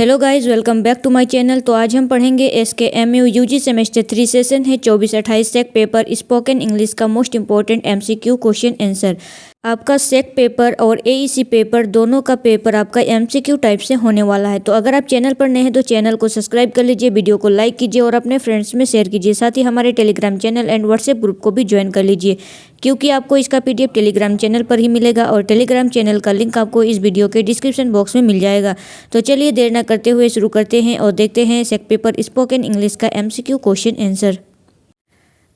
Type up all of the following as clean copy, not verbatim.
Hello guys, welcome back to my channel. तो आज हम पढ़ेंगे SKMU यूजी सेमेस्टर 3 सेशन है 24-28 सेक पेपर स्पोकन इंग्लिश का most important MCQ question answer. आपका सेक पेपर और AEC पेपर दोनों का पेपर आपका MCQ टाइप से होने वाला है। तो अगर आप चैनल पर नए हैं तो चैनल को सब्सक्राइब कर लीजिए, वीडियो को लाइक कीजिए और अपने फ्रेंड्स में शेयर कीजिए। साथ ही हमारे Telegram channel and WhatsApp group को भी ज्वाइन कर लीजिए, क्योंकि आपको इसका PDF टेलीग्राम चैनल पर ही मिलेगा और टेलीग्राम चैनल का लिंक आपको इस वीडियो के डिस्क्रिप्शन बॉक्स में मिल जाएगा। तो चलिए देर न करते हुए शुरू करते हैं और देखते हैं सेक पेपर स्पोकन इंग्लिश का MCQ क्वेश्चन आंसर।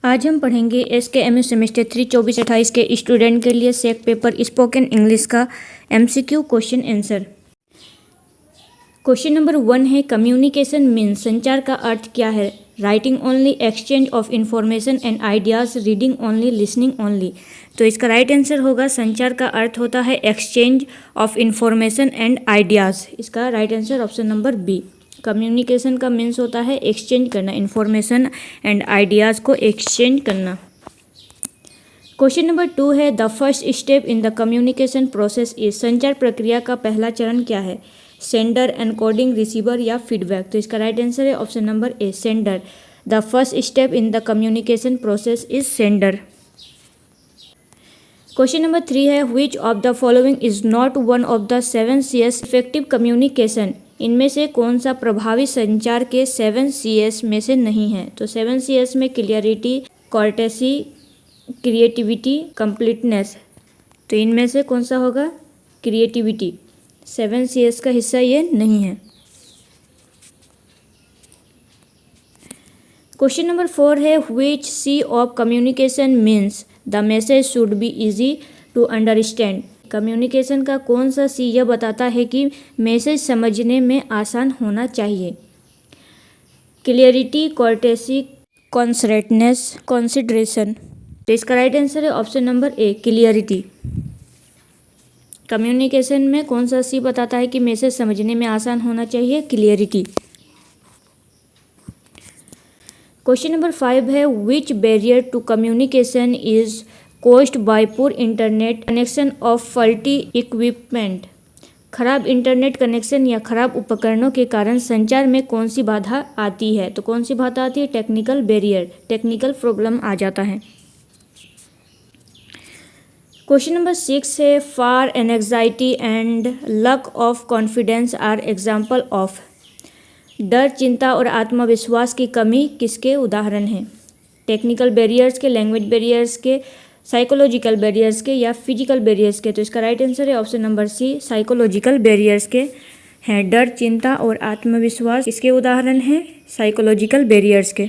आज हम पढ़ेंगे SKMU सेमेस्टर 3 24-28 के स्टूडेंट के लिए सेक पेपर स्पोकन इंग्लिश का MCQ question answer. Question number 1 है, कम्युनिकेशन मीन्स संचार का अर्थ क्या है? Writing only, exchange of information and ideas, reading only, listening only. तो इसका राइट आंसर होगा संचार का अर्थ होता है exchange of information and ideas. इसका right answer option number B. Communication का मीन्स होता है एक्सचेंज करना, इंफॉर्मेशन एंड आइडियाज़ को एक्सचेंज करना। क्वेश्चन नंबर 2 है, the first step in the communication process is. संचार प्रक्रिया का पहला चरण क्या है? सेंडर, एनकोडिंग, रिसीवर या फीडबैक। तो इसका राइट आंसर है option number A, sender. The first step in the communication process is sender. Question number 3 है, which of the following is not one of the 7 Cs effective communication. इनमें से कौन सा प्रभावी संचार के 7 Cs में से नहीं है? तो 7 Cs में क्लियरिटी, कॉर्टेसी, क्रिएटिविटी, कंप्लीटनेस। तो इनमें से कौन सा होगा? क्रिएटिविटी। 7 Cs का हिस्सा ये नहीं है। क्वेश्चन नंबर 4 है, which C of communication means the message should be easy to understand. Communication का कौन सा C यह बताता है कि मैसेज समझने में आसान होना चाहिए? Clarity, courtesy, concreteness, consideration. तो इसका राइट आंसर है option number A, clarity. Communication में कौन सा C बताता है कि मैसेज समझने में आसान होना चाहिए? क्लियरिटी। क्वेश्चन नंबर 5 है, which barrier to communication is caused by poor internet connection of faulty equipment. खराब इंटरनेट कनेक्शन या खराब उपकरणों के कारण संचार में कौन सी बाधा आती है? तो कौन सी बाधा आती है? टेक्निकल बैरियर, टेक्निकल प्रॉब्लम आ जाता है। क्वेश्चन नंबर 6 है, fear anxiety and lack of confidence are example of. डर, चिंता और आत्मविश्वास की कमी किसके उदाहरण हैं? टेक्निकल बैरियर्स के, लैंग्वेज बैरियर्स के, साइकोलॉजिकल बैरियर्स के या फिजिकल बैरियर्स के। तो इसका राइट आंसर है option number C, psychological barriers के हैं। डर, चिंता और आत्मविश्वास इसके उदाहरण हैं साइकोलॉजिकल बैरियर्स के।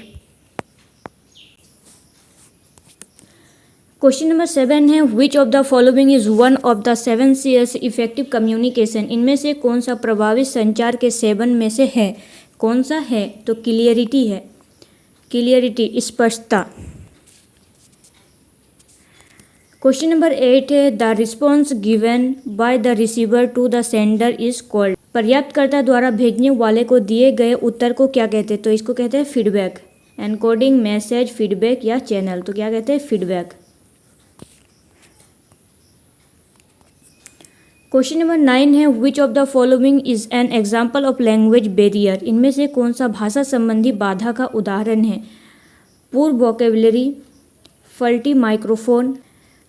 क्वेश्चन नंबर 7 है, which of the following is one of the 7 Cs effective communication. इनमें से कौन सा प्रभावी संचार के 7 में से है? कौन सा है? तो क्लियरिटी है। क्लियरिटी, स्पष्टता। क्वेश्चन नंबर 8 है, the response given by the receiver to the sender is called. प्राप्तकर्ता द्वारा भेजने वाले को दिए गए उत्तर को क्या कहते हैं? तो इसको कहते हैं फीडबैक। एनकोडिंग, मैसेज, फीडबैक या चैनल। तो क्या कहते हैं? फीडबैक। क्वेश्चन नंबर 9 है, which of the following is an example of language barrier. इनमें से कौन सा भाषा संबंधी बाधा का उदाहरण है? Poor vocabulary, faulty microphone,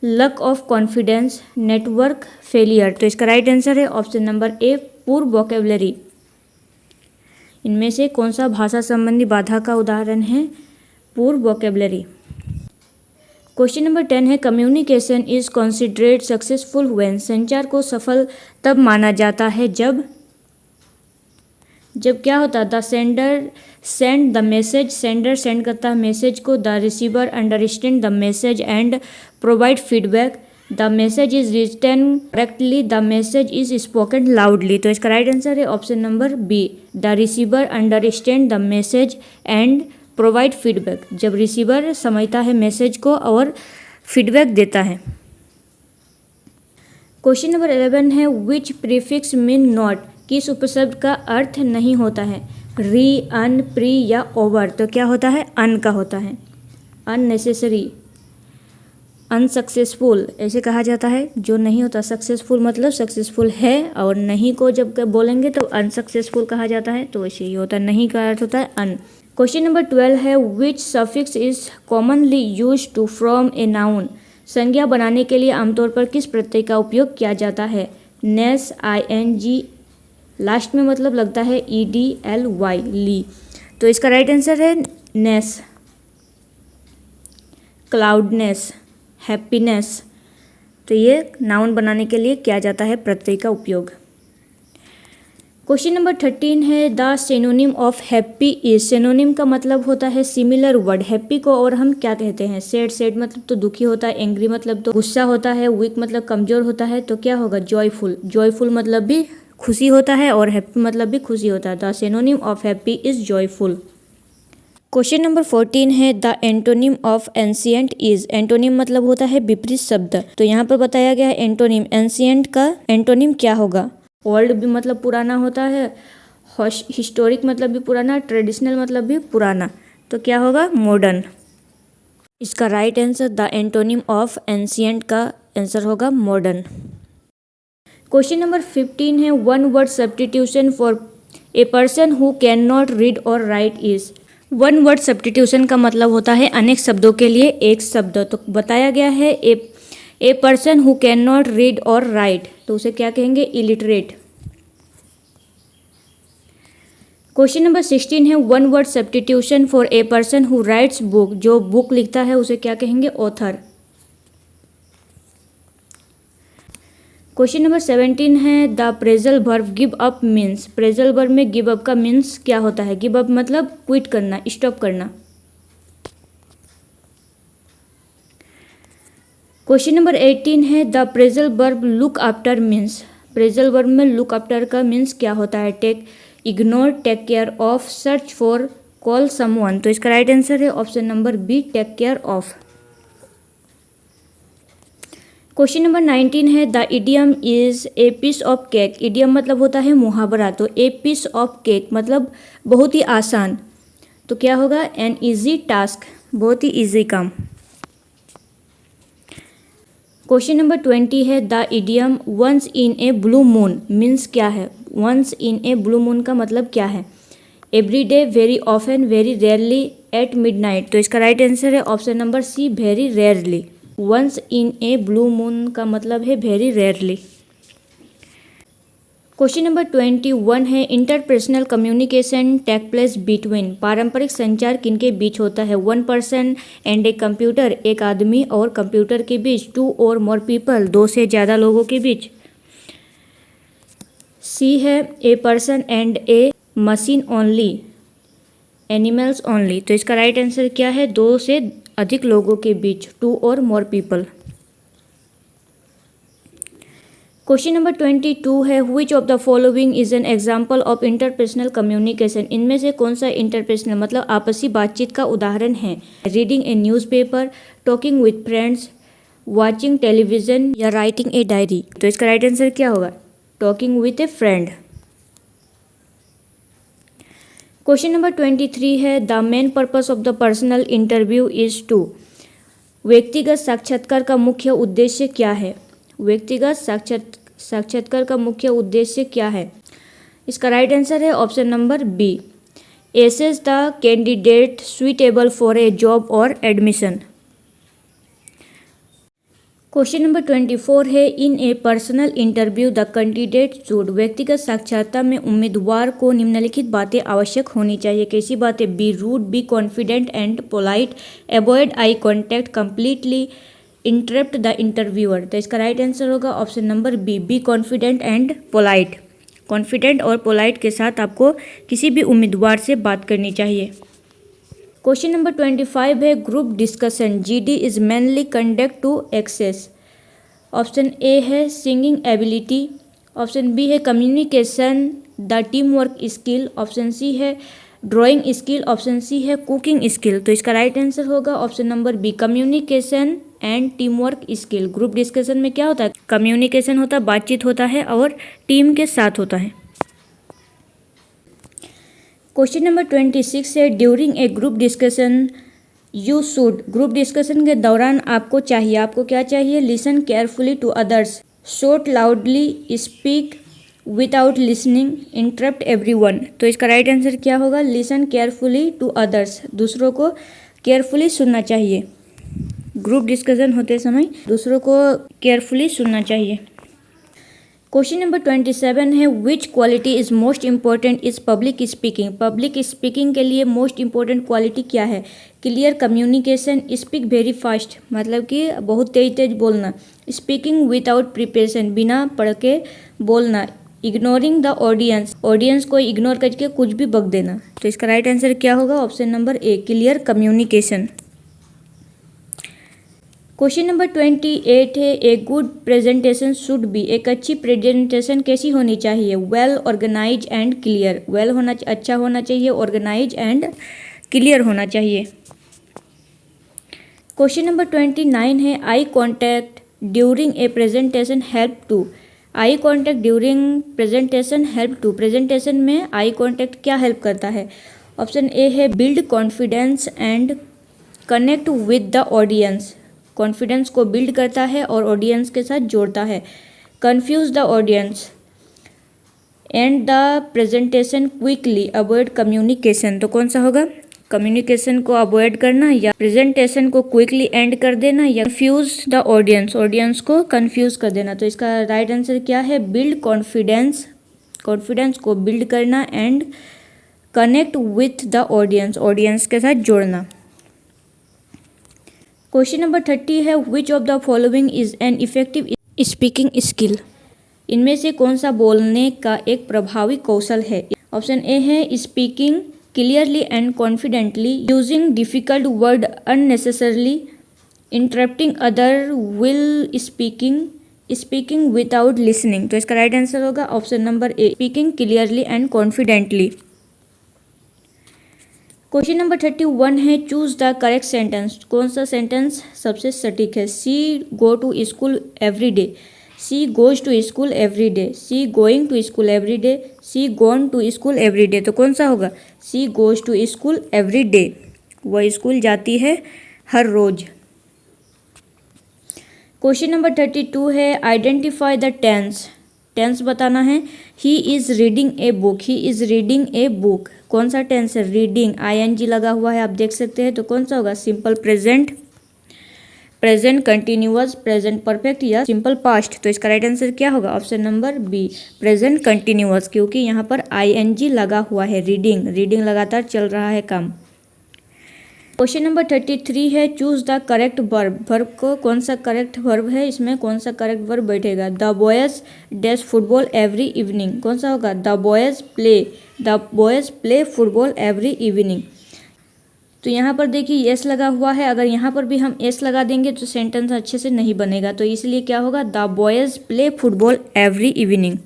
luck of confidence, network failure. तो इसका राइट आंसर है ऑप्शन नंबर ए, पुअर वोकेबलरी। इनमें से कौन सा भाषा संबंधी बाधा का उदाहरण है? Poor vocabulary. क्वेश्चन नंबर 10 है, communication is considered successful when. संचार को सफल तब माना जाता है जब क्या होता है? The sender send the message, sender send करता है मैसेज को। The receiver understand the message and provide feedback. The message is written correctly, the message is spoken loudly. तो इसका राइट आंसर है option number B, the receiver understand the message and provide feedback. जब receiver समझता है message को और feedback देता है। क्वेश्चन नंबर 11 है, विच प्रीफिक्स मीन नॉट। किस उपशब्द का अर्थ नहीं होता है? री, अन, प्री या ओवर। तो क्या होता है? अन का होता है। अननेसेसरी, अनसक्सेसफुल ऐसे कहा जाता है, जो नहीं होता। सक्सेसफुल मतलब सक्सेसफुल है, और नहीं को जब बोलेंगे तो अनसक्सेसफुल कहा जाता है, तो वैसे ही होता है। नहीं का अर्थ होता है अन। क्वेश्चन नंबर 12 है which suffix is commonly use to from a noun. संज्ञा बनाने के लिए आमतौर पर किस प्रत्यय का उपयोग किया जाता है? नेस, ing, लास्ट में मतलब लगता है ed, ली। तो इसका राइट आंसर है नेस। क्लाउडनेस, हैप्पीनेस, तो ये नाउन बनाने के लिए किया जाता है प्रत्यय का उपयोग। क्वेश्चन नंबर 13 है the synonym of happy is. Synonym का मतलब होता है सिमिलर वर्ड। हैप्पी को और हम क्या कहते हैं? सैड। सैड मतलब तो दुखी होता है। एंग्री मतलब तो गुस्सा होता है। वीक मतलब कमजोर होता है। तो क्या होगा? जॉयफुल। जॉयफुल मतलब भी खुशी होता है, और हैप्पी मतलब भी खुशी होता है। The synonym of happy is joyful. Question number 14 है the antonym of ancient is. Antonym मतलब होता है विपरीत शब्द। तो यहाँ पर बताया गया है एंटोनिम। एंशिएंट का एंटोनिम क्या होगा? ओल्ड भी मतलब पुराना होता है, हिस्टोरिक मतलब भी पुराना, ट्रेडिशनल मतलब भी पुराना। तो क्या होगा? मॉडर्न। इसका right answer the antonym of ancient का आंसर होगा मॉडर्न। क्वेश्चन नंबर 15 है one word substitution for a person who can not read or write is. One word substitution का मतलब होता है अनेक शब्दों के लिए एक शब्द। तो बताया गया है ए person who can not read or right, तो उसे क्या कहेंगे? इलिटरेट। क्वेश्चन नंबर 16 है one word substitution for a person who rights book. जो बुक लिखता है उसे क्या कहेंगे? ऑथर। क्वेश्चन नंबर 17 है the phrasal verb give up means. Phrasal verb में गिव अप का मीन्स क्या होता है? गिव अप मतलब क्विट करना, स्टॉप करना। क्वेश्चन नंबर 18 है the phrasal verb look after means. Phrasal verb में लुक आफ्टर का मीन्स क्या होता है? Take, ignore, take care of, search for, call someone. तो इसका राइट आंसर है option number B, take care of. क्वेश्चन नंबर 19 है the idiom is a piece of cake. Idiom मतलब होता है मुहावरा। तो ए पीस ऑफ केक मतलब बहुत ही आसान। तो क्या होगा? एन ईजी टास्क, बहुत ही ईजी काम। क्वेश्चन नंबर 20 है the idiom once in a blue moon means क्या है? Once in a blue moon का मतलब क्या है? Every day, very often, very rarely, at midnight. तो इसका राइट आंसर है option number C, very rarely. Once in a blue moon का मतलब है वेरी रेयरली। क्वेश्चन नंबर 21 है interpersonal communication take place between. पारंपरिक संचार किनके बीच होता है? One person and a computer, एक आदमी और कंप्यूटर के बीच। टू और मोर पीपल, दो से ज़्यादा लोगों के बीच। सी है a person and A machine only, animals only. तो इसका राइट आंसर क्या है? दो से अधिक लोगों के बीच, टू और मोर पीपल। क्वेश्चन नंबर 22 है which of the following is an example of interpersonal communication. इनमें से कौन सा इंटरपर्सनल मतलब आपसी बातचीत का उदाहरण है? Reading a newspaper, talking with friends, watching television, या राइटिंग ए डायरी। तो इसका राइट आंसर क्या होगा? Talking with a friend. Question number 23 है the main purpose of the personal interview is to. व्यक्तिगत साक्षात्कार का मुख्य उद्देश्य क्या है? व्यक्तिगत साक्षात्कार का मुख्य उद्देश्य क्या है? इसका राइट आंसर है option number B, assess the candidate suitable for a job or admission. Question number 24 है in a personal interview the candidate should. व्यक्तिगत साक्षात्कार में उम्मीदवार को निम्नलिखित बातें आवश्यक होनी चाहिए। कैसी बातें? Be rude, be confident and polite, avoid eye contact, completely interrupt the interviewer. तो इसका राइट आंसर होगा option number B confident and polite. Confident और पोलाइट के साथ आपको किसी भी उम्मीदवार से बात करनी चाहिए। क्वेश्चन नंबर 25 है group discussion GD is mainly conduct to access. Option A है सिंगिंग एबिलिटी, ऑप्शन बी है communication, the team work skill, option C है ड्राइंग स्किल, ऑप्शन सी है कुकिंग स्किल। तो इसका राइट आंसर होगा option number B, communication and team work skill. Group discussion में क्या होता है? कम्युनिकेशन होता है, बातचीत होता है, और टीम के साथ होता है। क्वेश्चन नंबर 26 है during a group discussion you should, group discussion के दौरान आपको चाहिए, आपको क्या चाहिए? Listen carefully to others, shout loudly, speak without listening, interrupt everyone. तो इसका राइट आंसर क्या होगा? लिसन केयरफुली टू अदर्स, दूसरों को केयरफुली सुनना चाहिए। ग्रुप डिस्कशन होते समय दूसरों को केयरफुली सुनना चाहिए। क्वेश्चन नंबर 27 है, विच quality is most important is public speaking. Public speaking के लिए मोस्ट इम्पॉर्टेंट क्वालिटी क्या है? Clear communication, speak very fast, मतलब कि बहुत तेज तेज बोलना, स्पीकिंग विदाउट प्रिपरेशन, बिना पढ़ के बोलना, इग्नोरिंग द ऑडियंस, ऑडियंस को इग्नोर करके कुछ भी बक देना। तो इसका राइट आंसर क्या होगा? Option number A, clear communication. Question number 28 है, a good presentation should be. एक अच्छी प्रेजेंटेशन कैसी होनी चाहिए? Well organize and clear, well होना अच्छा होना चाहिए, ऑर्गेनाइज एंड क्लियर होना चाहिए। क्वेश्चन नंबर 29 है, eye contact during a presentation help to. Eye contact during presentation help to, presentation में आई कॉन्टैक्ट क्या हेल्प करता है? ऑप्शन ए है, build confidence and connect with the audience, confidence को build करता है और ऑडियंस के साथ जोड़ता है। Confuse the audience, and the presentation quickly, avoid communication. तो कौन सा होगा? कम्युनिकेशन को अवॉइड करना, या प्रेजेंटेशन को क्विकली एंड कर देना, या कन्फ्यूज द ऑडियंस, ऑडियंस को कन्फ्यूज कर देना। तो इसका राइट आंसर क्या है? बिल्ड कॉन्फिडेंस, कॉन्फिडेंस को बिल्ड करना, and connect with the audience, audience के साथ जोड़ना। क्वेश्चन नंबर 30 है, which of the following is an effective speaking skill. इनमें से कौन सा बोलने का एक प्रभावी कौशल है? ऑप्शन ए है, speaking clearly and confidently, using difficult word unnecessarily, interrupting other will speaking, speaking without listening. तो इसका राइट आंसर होगा option number A, speaking clearly and confidently. Question number 31 है, चूज द करेक्ट सेंटेंस। कौन सा sentence सबसे सटीक है? She go to school every day, she goes to school every day, she going to school every day, she gone to school every day. तो कौन सा होगा? She goes to school every day, वह school जाती है हर रोज। Question number 32 है, identify the tense. Tense बताना है। He is reading a book, he is reading a book, कौन सा टेंस है? रीडिंग, आईएनजी लगा हुआ है, आप देख सकते हैं। तो कौन सा होगा? Simple present, present continuous, present perfect, या सिंपल पास्ट। तो इसका राइट आंसर क्या होगा? Option number B, present continuous, क्योंकि यहाँ पर आईएनजी लगा हुआ है। रीडिंग, रीडिंग लगातार चल रहा है काम। क्वेश्चन नंबर 33 है, choose the correct verb. Verb को कौन सा करेक्ट वर्ब है, इसमें कौन सा करेक्ट वर्ब बैठेगा? The boys dash football every evening, कौन सा होगा? The boys play football every evening. तो यहाँ पर देखिए एस लगा हुआ है, अगर यहाँ पर भी हम एस लगा देंगे तो सेंटेंस अच्छे से नहीं बनेगा, तो इसलिए क्या होगा? The boys play football every evening.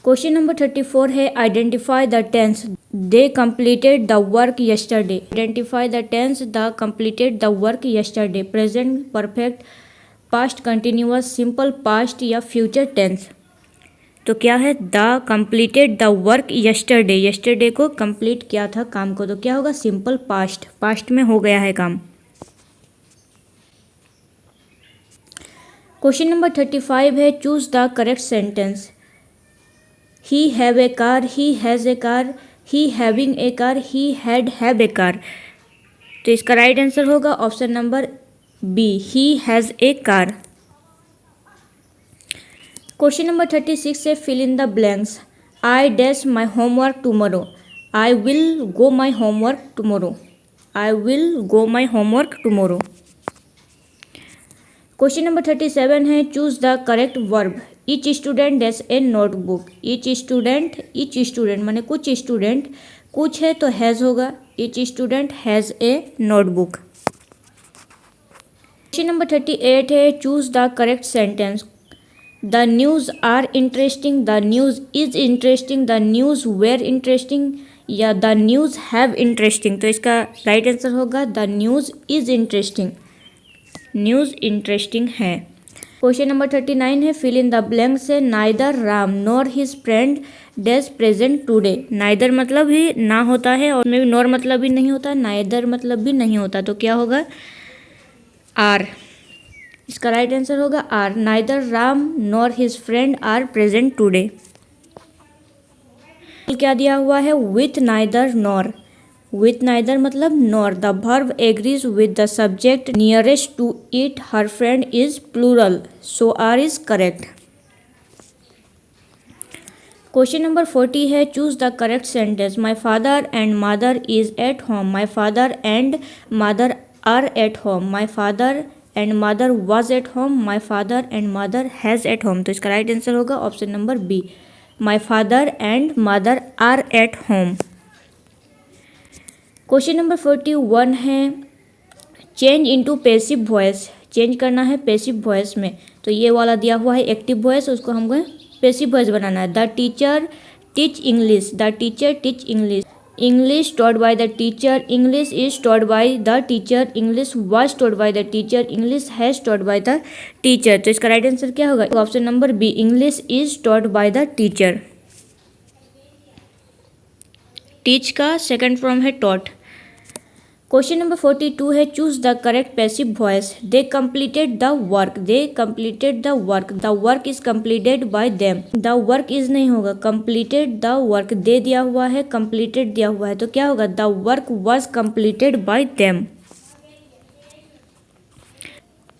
Question number 34 है, identify the tense. They completed the work yesterday, identify the tense, the completed the work yesterday, present perfect, past continuous, simple past, या फ्यूचर टेंस। तो क्या है? The completed the work yesterday, yesterday को complete किया था काम को, तो क्या होगा? सिंपल पास्ट, पास्ट में हो गया है काम। क्वेश्चन नंबर 35 है, choose the correct sentence. He have a car, he has a car, he having a car, he had have a car। तो इसका राइट आंसर होगा option number B, he has a car। Question number 36 से fill in the blanks. I dash my homework tomorrow, I will go my homework tomorrow, I will go my homework tomorrow। Question number 37 है, choose the correct verb. Each student dash a notebook, each student माने कुछ student, कुछ है तो has होगा, each student has a notebook. Question number 38 है, choose the correct sentence. The news are interesting, the news is interesting, the news were interesting, या the news have interesting. तो इसका राइट आंसर होगा the news is interesting, news interesting है। Question number 39 है, fill in the blank से neither Ram nor his friend dash present today. Neither मतलब ही ना होता है और में भी नॉर मतलब भी नहीं होता, नाइदर मतलब भी नहीं होता, तो क्या होगा आर। इसका राइट आंसर होगा are. Neither Ram nor his friend are present today. क्या दिया हुआ है with neither nor. With neither मतलब nor. The verb agrees with the subject nearest to it her friend is plural, so are is correct. Question number 40 है choose the correct sentence. My father and mother is at home. My father and mother are at home. My father and mother was at home. My father and mother has at home. तो इसका right answer होगा option number B, my father and mother are at home. Question number 41 है change into passive voice. Change करना है passive voice में, तो ये वाला दिया हुआ है एक्टिव वॉइस, उसको हमको पैसिव वॉइस बनाना है। The teacher teach English. The teacher teach English. English taught by the teacher. English is taught by the teacher. English was taught by the teacher. English has taught by the teacher. तो इसका right answer क्या होगा option number B, English is taught by the teacher. Teach का second form है taught. Question number 42 है choose the correct passive voice. They completed the work. They completed the work. The work is completed by them. The work is नहीं होगा, completed the work. दे दिया हुआ है, completed दिया हुआ है, तो क्या होगा the work was completed by them.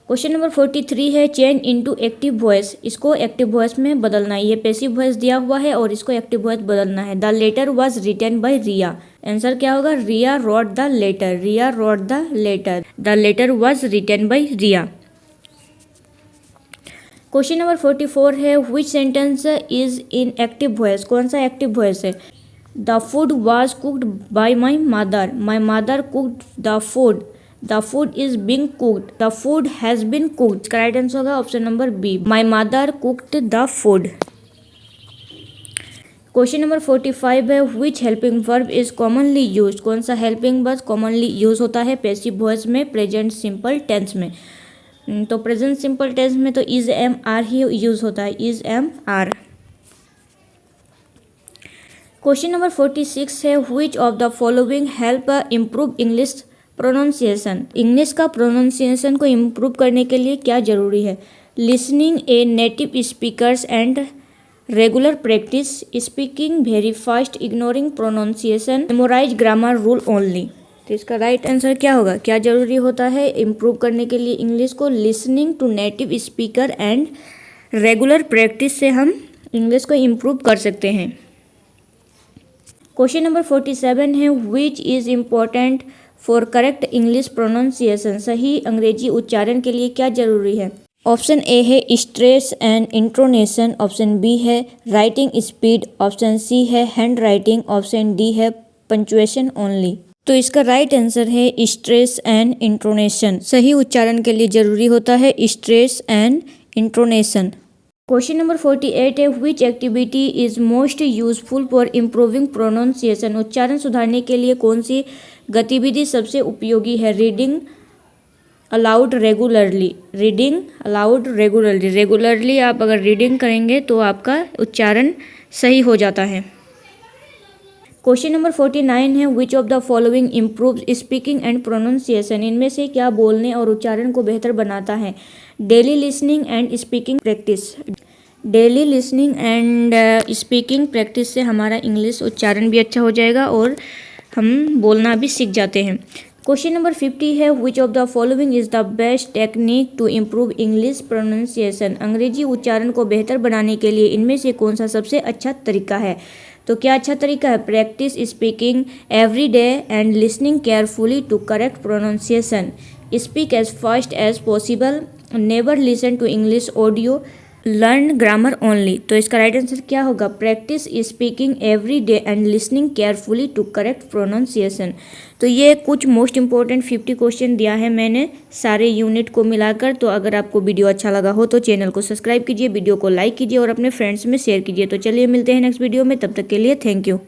Question number 43 है चेंज इनटू एक्टिव वॉइस। इसको एक्टिव वॉइस में बदलना है। ये पैसिव वॉइस दिया हुआ है और इसको एक्टिव वॉइस बदलना है। The letter was written by Riya. Answer क्या होगा Riya wrote the letter. Riya wrote the letter. The letter was written by Riya. Question number 44 है which sentence is in active voice. कौन सा एक्टिव वॉइस है। The food was cooked by my mother. My mother cooked the food. The food is being cooked. The food has been cooked. इसका right answer होगा option number B, my mother cooked the food. Question number 45 है which helping verb is commonly use. कौन सा helping verb commonly use होता है passive voice में present simple tense में। तो प्रेजेंट सिंपल टेंस में तो इज एम आर ही यूज होता है, is am are. Question number 46 है which of the following help improve English pronunciation. English का प्रोनाउंसिएशन को इम्प्रूव करने के लिए क्या जरूरी है। Listening a native speakers and regular practice. Speaking very fast. Ignoring pronunciation. Memorize grammar rule only. तो इसका राइट आंसर क्या होगा, क्या जरूरी होता है इम्प्रूव करने के लिए इंग्लिश को। Listening to native speaker and regular practice से हम इंग्लिश को इम्प्रूव कर सकते हैं। क्वेश्चन नंबर 47 है which is important for correct English pronunciation. सही अंग्रेजी उच्चारण के लिए क्या जरूरी है। ऑप्शन ए है stress and intonation. Option B है राइटिंग स्पीड। ऑप्शन सी है हैंड राइटिंग। ऑप्शन डी है पंचुएशन ओनली। तो इसका राइट आंसर है स्ट्रेस एंड इंटोनेशन। सही उच्चारण के लिए जरूरी होता है stress and intonation. Question number 48 है which activity is most useful for improving pronunciation. उच्चारण सुधारने के लिए कौन सी गतिविधि सबसे उपयोगी है। Reading allowed regularly. Reading allowed regularly. Regularly आप अगर रीडिंग करेंगे तो आपका उच्चारण सही हो जाता है। क्वेश्चन नंबर 49 है which of the following improve speaking and pronunciation. इनमें से क्या बोलने और उच्चारण को बेहतर बनाता है। Daily listening and speaking practice. Daily listening and speaking practice से हमारा इंग्लिश उच्चारण भी अच्छा हो जाएगा और हम बोलना भी सीख जाते हैं। क्वेश्चन नंबर 50 है which of the following is the best technique to improve English pronunciation. अंग्रेजी उच्चारण को बेहतर बनाने के लिए इनमें से कौन सा सबसे अच्छा तरीका है। तो क्या अच्छा तरीका है। Practice speaking every day and listening carefully to correct pronunciation. Speak as fast as possible. Never listen to English audio. Learn grammar only. तो इसका राइट आंसर क्या होगा practice speaking every day and listening carefully to correct pronunciation. तो ये कुछ most important 50 question दिया है मैंने सारे यूनिट को मिलाकर। तो अगर आपको वीडियो अच्छा लगा हो तो चैनल को सब्सक्राइब कीजिए, वीडियो को लाइक कीजिए और अपने फ्रेंड्स में शेयर कीजिए। तो चलिए मिलते हैं नेक्स्ट वीडियो में, तब तक के लिए थैंक यू।